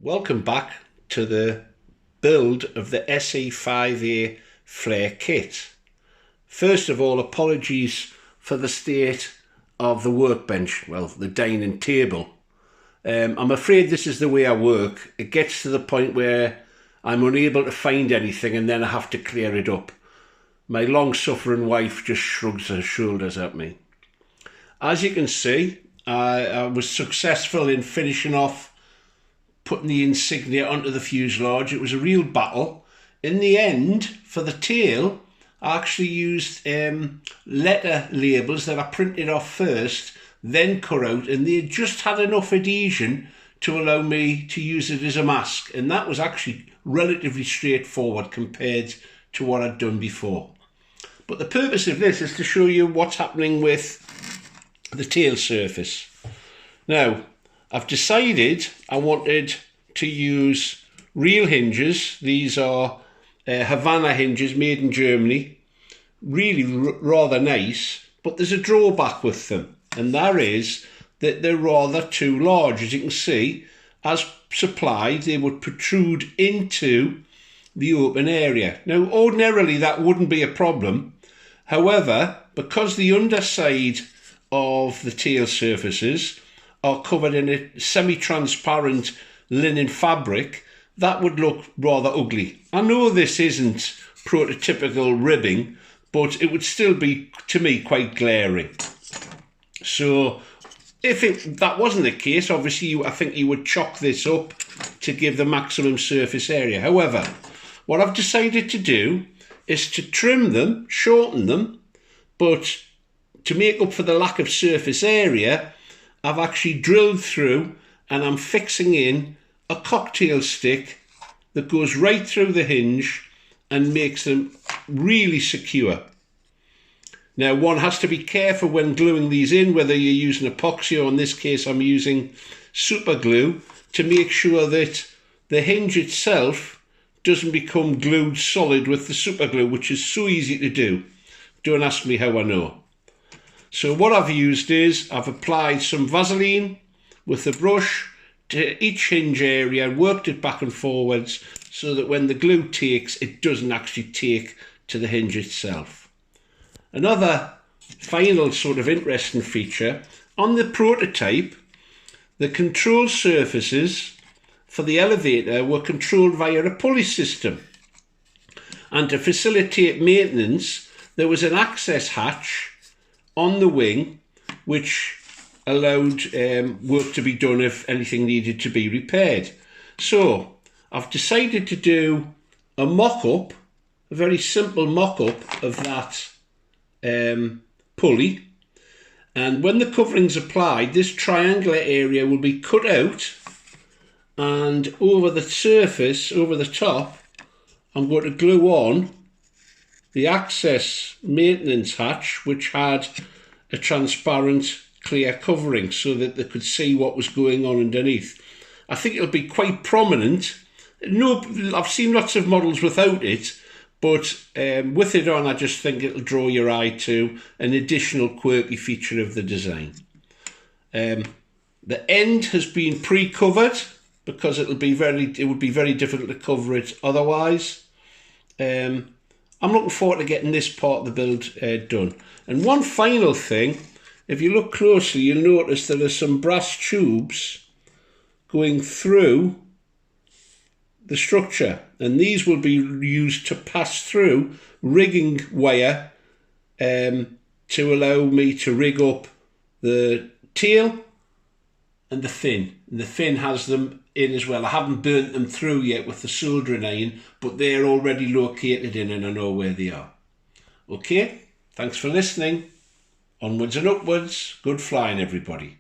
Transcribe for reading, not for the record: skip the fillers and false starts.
Welcome back to the build of the SE5A Flair kit. First of all, apologies for the state of the workbench, well, the dining table. I'm afraid this is the way I work. It gets to the point where I'm unable to find anything and then I have to clear it up. My long-suffering wife just shrugs her shoulders at me. As you can see, I was successful in finishing off putting the insignia onto the fuselage. It was a real battle. In the end, for the tail, I actually used letter labels that I printed off first, then cut out, and they just had enough adhesion to allow me to use it as a mask. And that was actually relatively straightforward compared to what I'd done before. But the purpose of this is to show you what's happening with the tail surface. Now, I've decided I wanted to use real hinges. These are Havana hinges made in Germany. Really rather nice, but there's a drawback with them, and that is that they're rather too large. As you can see, as supplied, they would protrude into the open area. Now, ordinarily, that wouldn't be a problem. However, because the underside of the tail surfaces are covered in a semi-transparent linen fabric, that would look rather ugly. I know this isn't prototypical ribbing, but it would still be, to me, quite glaring. So if that wasn't the case, obviously I think you would chalk this up to give the maximum surface area. However, what I've decided to do is to trim them, shorten them, but to make up for the lack of surface area, I've actually drilled through and I'm fixing in a cocktail stick that goes right through the hinge and makes them really secure. Now, one has to be careful when gluing these in, whether you're using epoxy or in this case I'm using super glue, to make sure that the hinge itself doesn't become glued solid with the super glue, which is so easy to do. Don't ask me how I know. So what I've used is I've applied some Vaseline with the brush to each hinge area and worked it back and forwards so that when the glue takes, it doesn't actually take to the hinge itself. Another final sort of interesting feature, on the prototype, the control surfaces for the elevator were controlled via a pulley system. And to facilitate maintenance, there was an access hatch on the wing which allowed work to be done if anything needed to be repaired. So I've decided to do a mock-up, a very simple mock-up of that pulley, and when the covering's applied, this triangular area will be cut out, and over the surface, over the top, I'm going to glue on the access maintenance hatch, which had a transparent clear covering so that they could see what was going on underneath. I think it'll be quite prominent. No, I've seen lots of models without it, but with it on, I just think it'll draw your eye to an additional quirky feature of the design. The end has been pre-covered because it would be very difficult to cover it otherwise. I'm looking forward to getting this part of the build done. And one final thing, if you look closely, you'll notice there are some brass tubes going through the structure, and these will be used to pass through rigging wire to allow me to rig up the tail and the fin. And the fin has them in as well. I haven't burnt them through yet with the soldering iron, but they're already located in and I know where they are. Okay, thanks for listening. Onwards and upwards. Good flying, everybody.